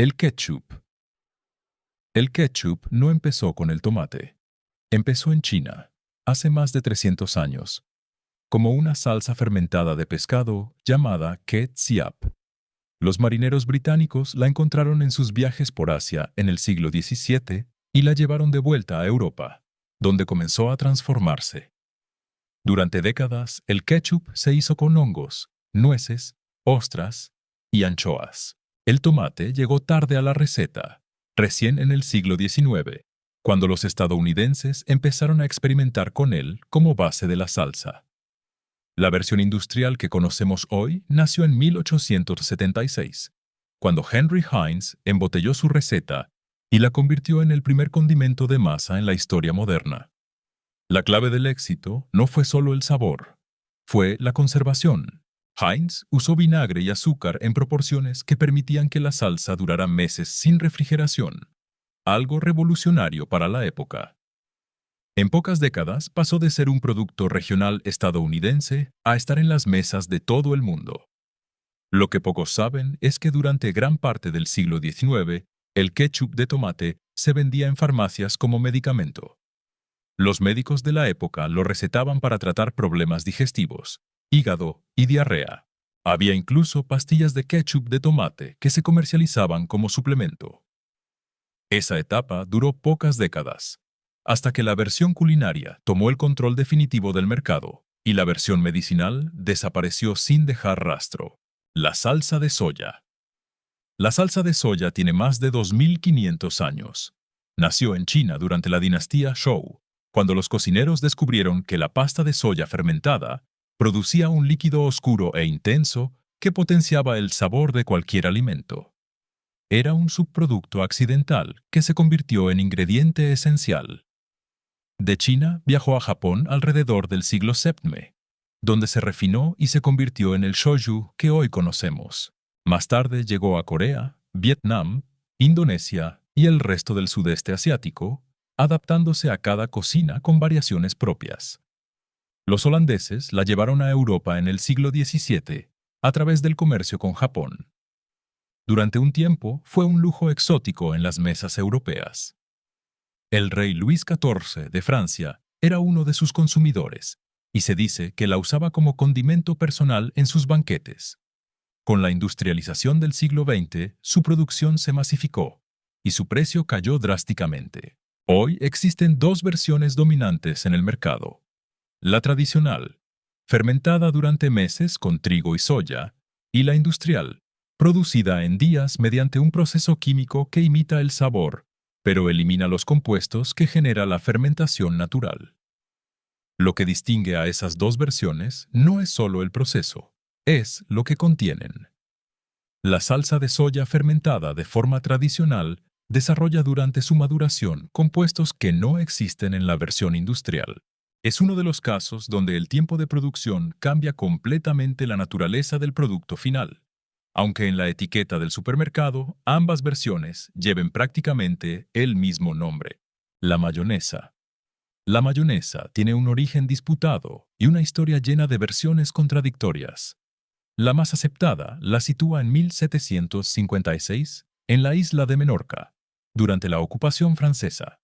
El ketchup. El ketchup no empezó con el tomate. Empezó en China, hace más de 300 años, como una salsa fermentada de pescado llamada ketchup. Los marineros británicos la encontraron en sus viajes por Asia en el siglo XVII y la llevaron de vuelta a Europa, donde comenzó a transformarse. Durante décadas, el ketchup se hizo con hongos, nueces, ostras y anchoas. El tomate llegó tarde a la receta, recién en el siglo XIX, cuando los estadounidenses empezaron a experimentar con él como base de la salsa. La versión industrial que conocemos hoy nació en 1876, cuando Henry Heinz embotelló su receta y la convirtió en el primer condimento de masa en la historia moderna. La clave del éxito no fue solo el sabor, fue la conservación. Heinz usó vinagre y azúcar en proporciones que permitían que la salsa durara meses sin refrigeración, algo revolucionario para la época. En pocas décadas pasó de ser un producto regional estadounidense a estar en las mesas de todo el mundo. Lo que pocos saben es que durante gran parte del siglo XIX, el ketchup de tomate se vendía en farmacias como medicamento. Los médicos de la época lo recetaban para tratar problemas digestivos, hígado y diarrea. Había incluso pastillas de ketchup de tomate que se comercializaban como suplemento. Esa etapa duró pocas décadas, hasta que la versión culinaria tomó el control definitivo del mercado y la versión medicinal desapareció sin dejar rastro. La salsa de soya. La salsa de soya tiene más de 2500 años. Nació en China durante la dinastía Zhou, cuando los cocineros descubrieron que la pasta de soya fermentada producía un líquido oscuro e intenso que potenciaba el sabor de cualquier alimento. Era un subproducto accidental que se convirtió en ingrediente esencial. De China viajó a Japón alrededor del siglo VII, donde se refinó y se convirtió en el shoyu que hoy conocemos. Más tarde llegó a Corea, Vietnam, Indonesia y el resto del sudeste asiático, adaptándose a cada cocina con variaciones propias. Los holandeses la llevaron a Europa en el siglo XVII a través del comercio con Japón. Durante un tiempo fue un lujo exótico en las mesas europeas. El rey Luis XIV de Francia era uno de sus consumidores y se dice que la usaba como condimento personal en sus banquetes. Con la industrialización del siglo XX, su producción se masificó y su precio cayó drásticamente. Hoy existen dos versiones dominantes en el mercado. La tradicional, fermentada durante meses con trigo y soya, y la industrial, producida en días mediante un proceso químico que imita el sabor, pero elimina los compuestos que genera la fermentación natural. Lo que distingue a esas dos versiones no es solo el proceso, es lo que contienen. La salsa de soya fermentada de forma tradicional desarrolla durante su maduración compuestos que no existen en la versión industrial. Es uno de los casos donde el tiempo de producción cambia completamente la naturaleza del producto final, aunque en la etiqueta del supermercado ambas versiones lleven prácticamente el mismo nombre: la mayonesa. La mayonesa tiene un origen disputado y una historia llena de versiones contradictorias. La más aceptada la sitúa en 1756 en la isla de Menorca, durante la ocupación francesa.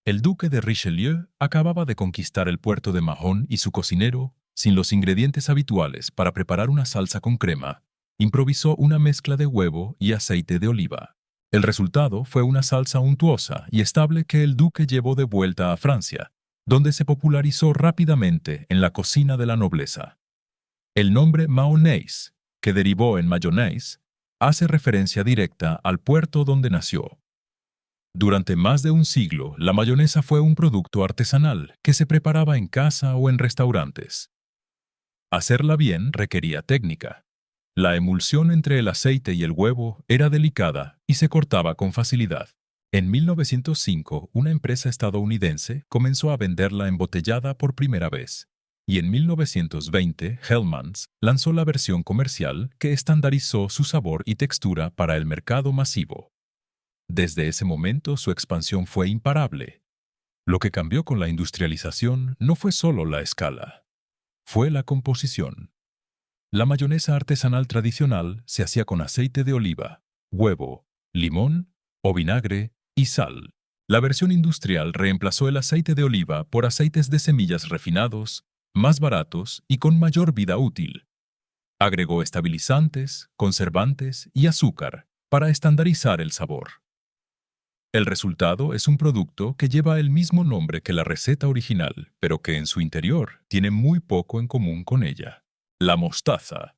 El duque de Richelieu acababa de conquistar el puerto de Mahón y su cocinero, sin los ingredientes habituales para preparar una salsa con crema, improvisó una mezcla de huevo y aceite de oliva. El resultado fue una salsa untuosa y estable que el duque llevó de vuelta a Francia, donde se popularizó rápidamente en la cocina de la nobleza. El nombre mayonnaise, que derivó en mayonnaise, hace referencia directa al puerto donde nació. Durante más de un siglo, la mayonesa fue un producto artesanal que se preparaba en casa o en restaurantes. Hacerla bien requería técnica. La emulsión entre el aceite y el huevo era delicada y se cortaba con facilidad. En 1905, una empresa estadounidense comenzó a venderla embotellada por primera vez, y en 1920, Hellmann's lanzó la versión comercial que estandarizó su sabor y textura para el mercado masivo. Desde ese momento, su expansión fue imparable. Lo que cambió con la industrialización no fue solo la escala, fue la composición. La mayonesa artesanal tradicional se hacía con aceite de oliva, huevo, limón o vinagre y sal. La versión industrial reemplazó el aceite de oliva por aceites de semillas refinados, más baratos y con mayor vida útil. Agregó estabilizantes, conservantes y azúcar para estandarizar el sabor. El resultado es un producto que lleva el mismo nombre que la receta original, pero que en su interior tiene muy poco en común con ella: la mostaza.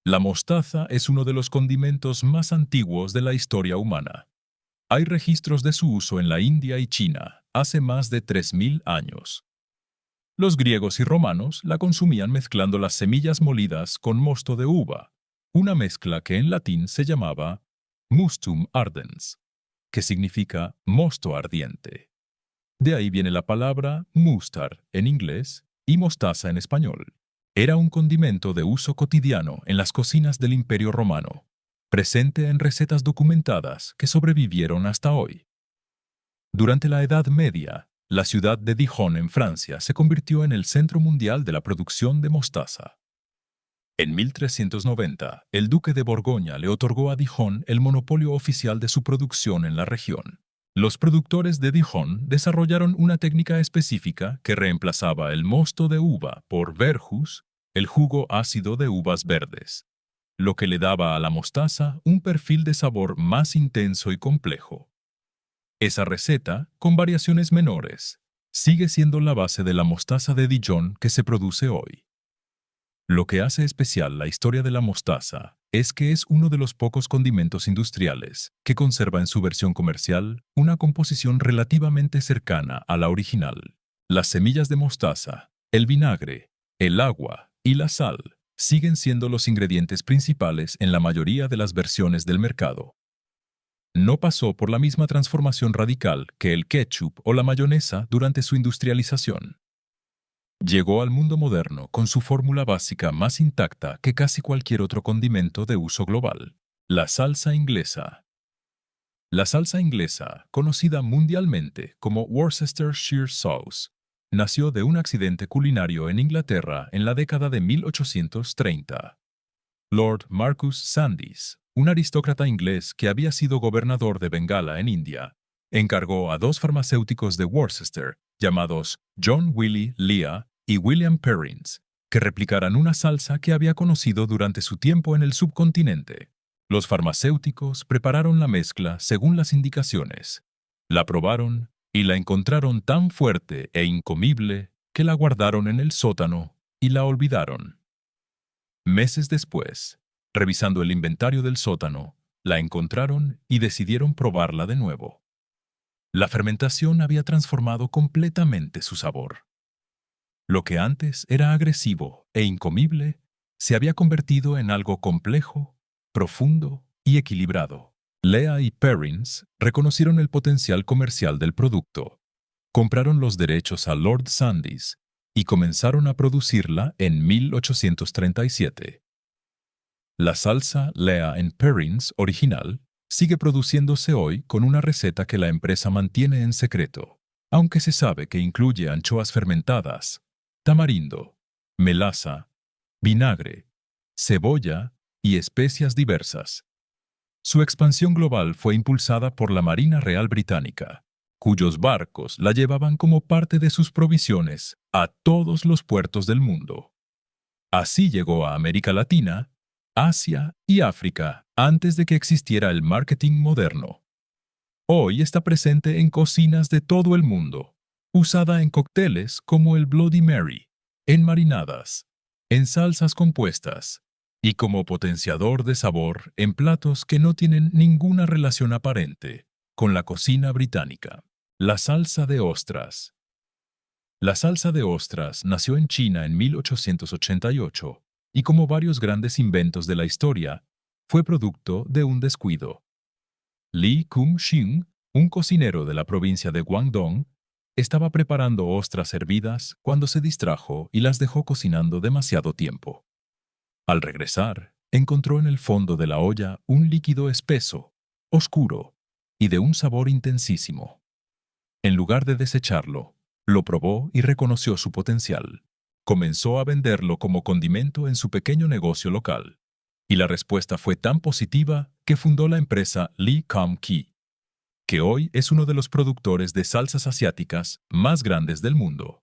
La mostaza es uno de los condimentos más antiguos de la historia humana. Hay registros de su uso en la India y China hace más de 3000 años. Los griegos y romanos la consumían mezclando las semillas molidas con mosto de uva, una mezcla que en latín se llamaba mustum ardens, que significa mosto ardiente. De ahí viene la palabra mustard en inglés y mostaza en español. Era un condimento de uso cotidiano en las cocinas del Imperio Romano, presente en recetas documentadas que sobrevivieron hasta hoy. Durante la Edad Media, la ciudad de Dijon en Francia se convirtió en el centro mundial de la producción de mostaza. En 1390, el duque de Borgoña le otorgó a Dijon el monopolio oficial de su producción en la región. Los productores de Dijon desarrollaron una técnica específica que reemplazaba el mosto de uva por verjus, el jugo ácido de uvas verdes, lo que le daba a la mostaza un perfil de sabor más intenso y complejo. Esa receta, con variaciones menores, sigue siendo la base de la mostaza de Dijon que se produce hoy. Lo que hace especial la historia de la mostaza es que es uno de los pocos condimentos industriales que conserva en su versión comercial una composición relativamente cercana a la original. Las semillas de mostaza, el vinagre, el agua y la sal siguen siendo los ingredientes principales en la mayoría de las versiones del mercado. No pasó por la misma transformación radical que el ketchup o la mayonesa durante su industrialización. Llegó al mundo moderno con su fórmula básica más intacta que casi cualquier otro condimento de uso global: la salsa inglesa. La salsa inglesa, conocida mundialmente como Worcestershire Sauce, nació de un accidente culinario en Inglaterra en la década de 1830. Lord Marcus Sandys, un aristócrata inglés que había sido gobernador de Bengala en India, encargó a dos farmacéuticos de Worcester, llamados John Willie Lea y William Perrins, que replicaran una salsa que había conocido durante su tiempo en el subcontinente. Los farmacéuticos prepararon la mezcla según las indicaciones, la probaron y la encontraron tan fuerte e incomible que la guardaron en el sótano y la olvidaron. Meses después, revisando el inventario del sótano, la encontraron y decidieron probarla de nuevo. La fermentación había transformado completamente su sabor. Lo que antes era agresivo e incomible se había convertido en algo complejo, profundo y equilibrado. Lea y Perrins reconocieron el potencial comercial del producto, compraron los derechos a Lord Sandys y comenzaron a producirla en 1837. La salsa Lea & Perrins original sigue produciéndose hoy con una receta que la empresa mantiene en secreto, aunque se sabe que incluye anchoas fermentadas, tamarindo, melaza, vinagre, cebolla y especias diversas. Su expansión global fue impulsada por la Marina Real Británica, cuyos barcos la llevaban como parte de sus provisiones a todos los puertos del mundo. Así llegó a América Latina, Asia y África antes de que existiera el marketing moderno. Hoy está presente en cocinas de todo el mundo, usada en cócteles como el Bloody Mary, en marinadas, en salsas compuestas y como potenciador de sabor en platos que no tienen ninguna relación aparente con la cocina británica. La salsa de ostras. La salsa de ostras nació en China en 1888 y, como varios grandes inventos de la historia, fue producto de un descuido. Li Kung-shing, un cocinero de la provincia de Guangdong, estaba preparando ostras hervidas cuando se distrajo y las dejó cocinando demasiado tiempo. Al regresar, encontró en el fondo de la olla un líquido espeso, oscuro y de un sabor intensísimo. En lugar de desecharlo, lo probó y reconoció su potencial. Comenzó a venderlo como condimento en su pequeño negocio local. Y la respuesta fue tan positiva que fundó la empresa Lee Kum-kee, que hoy es uno de los productores de salsas asiáticas más grandes del mundo.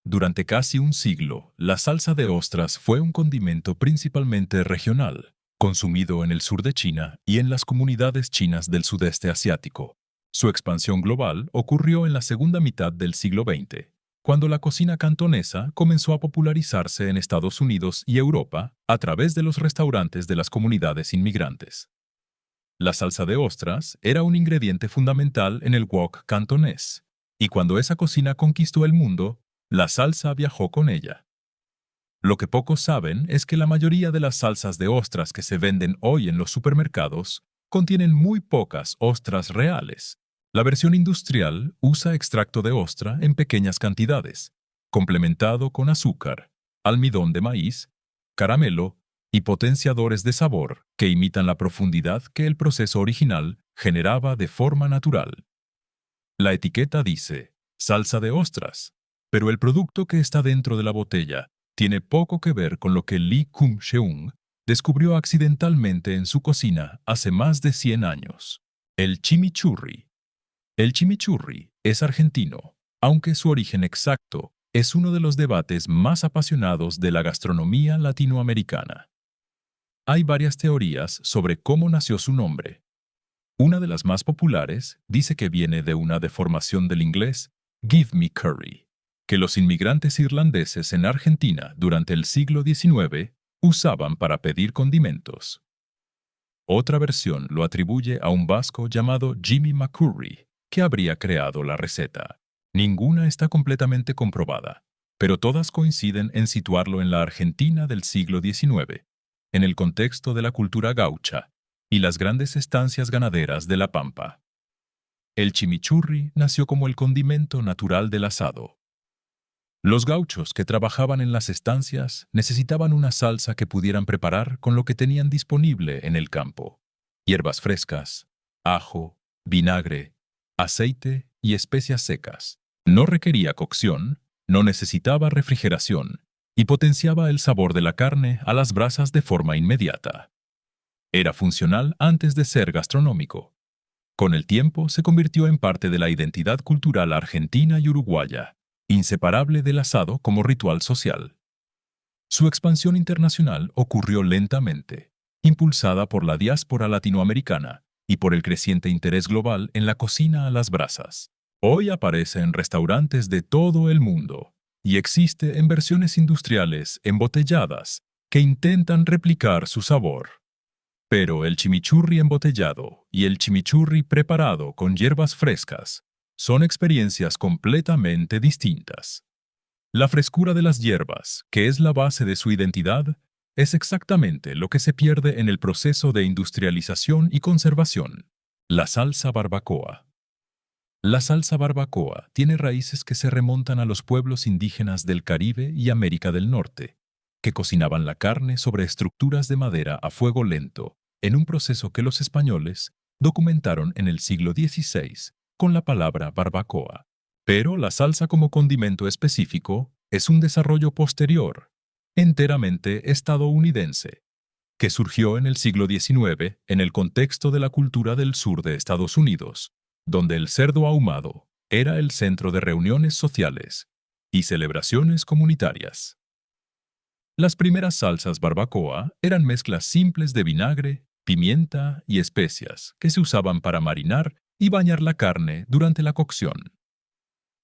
Durante casi un siglo, la salsa de ostras fue un condimento principalmente regional, consumido en el sur de China y en las comunidades chinas del sudeste asiático. Su expansión global ocurrió en la segunda mitad del siglo XX, cuando la cocina cantonesa comenzó a popularizarse en Estados Unidos y Europa a través de los restaurantes de las comunidades inmigrantes. La salsa de ostras era un ingrediente fundamental en el wok cantonés, y cuando esa cocina conquistó el mundo, la salsa viajó con ella. Lo que pocos saben es que la mayoría de las salsas de ostras que se venden hoy en los supermercados contienen muy pocas ostras reales. La versión industrial usa extracto de ostra en pequeñas cantidades, complementado con azúcar, almidón de maíz, caramelo y potenciadores de sabor que imitan la profundidad que el proceso original generaba de forma natural. La etiqueta dice salsa de ostras, pero el producto que está dentro de la botella tiene poco que ver con lo que Lee Kum-sheung descubrió accidentalmente en su cocina hace más de 100 años: el chimichurri. El chimichurri es argentino, aunque su origen exacto es uno de los debates más apasionados de la gastronomía latinoamericana. Hay varias teorías sobre cómo nació su nombre. Una de las más populares dice que viene de una deformación del inglés "give me curry", que los inmigrantes irlandeses en Argentina durante el siglo XIX usaban para pedir condimentos. Otra versión lo atribuye a un vasco llamado Jimmy McCurry, que habría creado la receta. Ninguna está completamente comprobada, pero todas coinciden en situarlo en la Argentina del siglo XIX, en el contexto de la cultura gaucha y las grandes estancias ganaderas de la Pampa. El chimichurri nació como el condimento natural del asado. Los gauchos que trabajaban en las estancias necesitaban una salsa que pudieran preparar con lo que tenían disponible en el campo: hierbas frescas, ajo, vinagre, aceite y especias secas. No requería cocción, no necesitaba refrigeración y potenciaba el sabor de la carne a las brasas de forma inmediata. Era funcional antes de ser gastronómico. Con el tiempo se convirtió en parte de la identidad cultural argentina y uruguaya, inseparable del asado como ritual social. Su expansión internacional ocurrió lentamente, impulsada por la diáspora latinoamericana y por el creciente interés global en la cocina a las brasas. Hoy aparece en restaurantes de todo el mundo y existe en versiones industriales embotelladas que intentan replicar su sabor. Pero el chimichurri embotellado y el chimichurri preparado con hierbas frescas son experiencias completamente distintas. La frescura de las hierbas, que es la base de su identidad, es exactamente lo que se pierde en el proceso de industrialización y conservación. La salsa barbacoa. La salsa barbacoa tiene raíces que se remontan a los pueblos indígenas del Caribe y América del Norte, que cocinaban la carne sobre estructuras de madera a fuego lento, en un proceso que los españoles documentaron en el siglo XVI con la palabra barbacoa. Pero la salsa como condimento específico es un desarrollo posterior, enteramente estadounidense, que surgió en el siglo XIX en el contexto de la cultura del sur de Estados Unidos, donde el cerdo ahumado era el centro de reuniones sociales y celebraciones comunitarias. Las primeras salsas barbacoa eran mezclas simples de vinagre, pimienta y especias que se usaban para marinar y bañar la carne durante la cocción.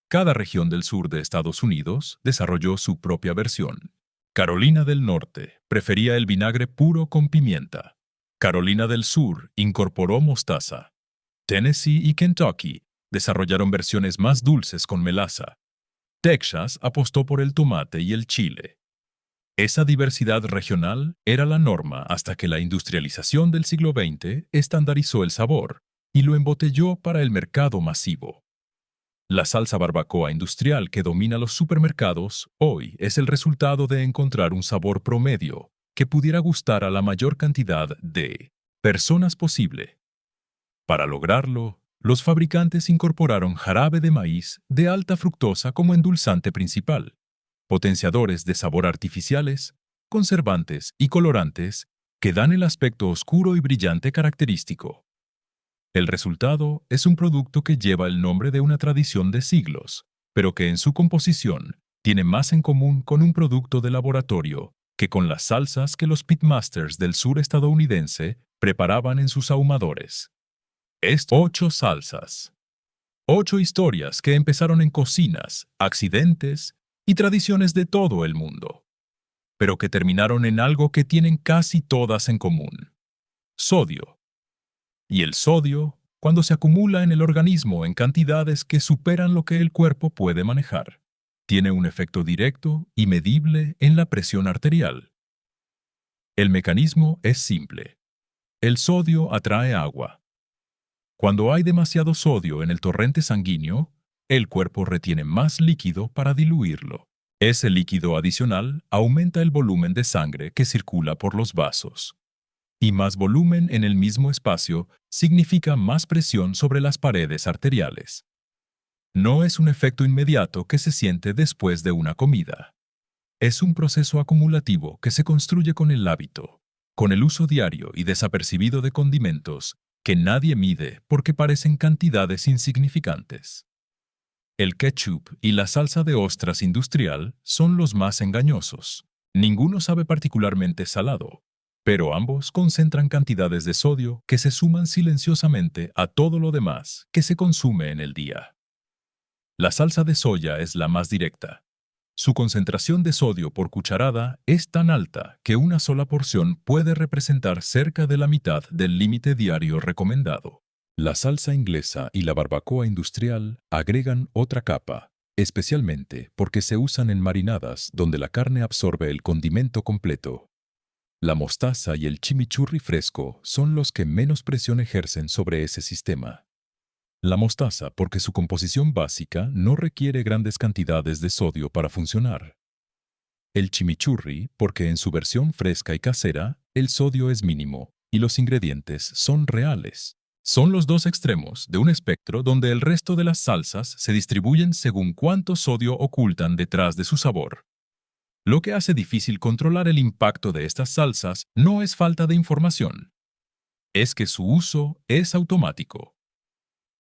Cada región del sur de Estados Unidos desarrolló su propia versión. Carolina del Norte prefería el vinagre puro con pimienta. Carolina del Sur incorporó mostaza. Tennessee y Kentucky desarrollaron versiones más dulces con melaza. Texas apostó por el tomate y el chile. Esa diversidad regional era la norma hasta que la industrialización del siglo XX estandarizó el sabor y lo embotelló para el mercado masivo. La salsa barbacoa industrial que domina los supermercados hoy es el resultado de encontrar un sabor promedio que pudiera gustar a la mayor cantidad de personas posible. Para lograrlo, los fabricantes incorporaron jarabe de maíz de alta fructosa como endulzante principal, potenciadores de sabor artificiales, conservantes y colorantes, que dan el aspecto oscuro y brillante característico. El resultado es un producto que lleva el nombre de una tradición de siglos, pero que en su composición tiene más en común con un producto de laboratorio que con las salsas que los pitmasters del sur estadounidense preparaban en sus ahumadores. 8 salsas. 8 historias que empezaron en cocinas, accidentes y tradiciones de todo el mundo, pero que terminaron en algo que tienen casi todas en común: sodio. Y el sodio, cuando se acumula en el organismo en cantidades que superan lo que el cuerpo puede manejar, tiene un efecto directo y medible en la presión arterial. El mecanismo es simple. El sodio atrae agua. Cuando hay demasiado sodio en el torrente sanguíneo, el cuerpo retiene más líquido para diluirlo. Ese líquido adicional aumenta el volumen de sangre que circula por los vasos. Y más volumen en el mismo espacio significa más presión sobre las paredes arteriales. No es un efecto inmediato que se siente después de una comida. Es un proceso acumulativo que se construye con el hábito, con el uso diario y desapercibido de condimentos que nadie mide porque parecen cantidades insignificantes. El ketchup y la salsa de ostras industrial son los más engañosos. Ninguno sabe particularmente salado, pero ambos concentran cantidades de sodio que se suman silenciosamente a todo lo demás que se consume en el día. La salsa de soya es la más directa. Su concentración de sodio por cucharada es tan alta que una sola porción puede representar cerca de la mitad del límite diario recomendado. La salsa inglesa y la barbacoa industrial agregan otra capa, especialmente porque se usan en marinadas donde la carne absorbe el condimento completo. La mostaza y el chimichurri fresco son los que menos presión ejercen sobre ese sistema. La mostaza porque su composición básica no requiere grandes cantidades de sodio para funcionar. El chimichurri porque en su versión fresca y casera, el sodio es mínimo y los ingredientes son reales. Son los dos extremos de un espectro donde el resto de las salsas se distribuyen según cuánto sodio ocultan detrás de su sabor. Lo que hace difícil controlar el impacto de estas salsas no es falta de información, es que su uso es automático.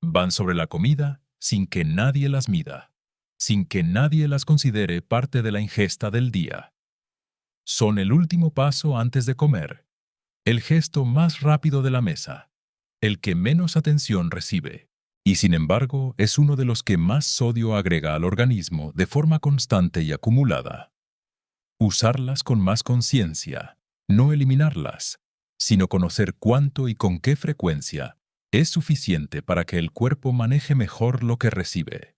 Van sobre la comida sin que nadie las mida, sin que nadie las considere parte de la ingesta del día. Son el último paso antes de comer, el gesto más rápido de la mesa, el que menos atención recibe, y sin embargo es uno de los que más sodio agrega al organismo de forma constante y acumulada. Usarlas con más conciencia, no eliminarlas, sino conocer cuánto y con qué frecuencia, es suficiente para que el cuerpo maneje mejor lo que recibe.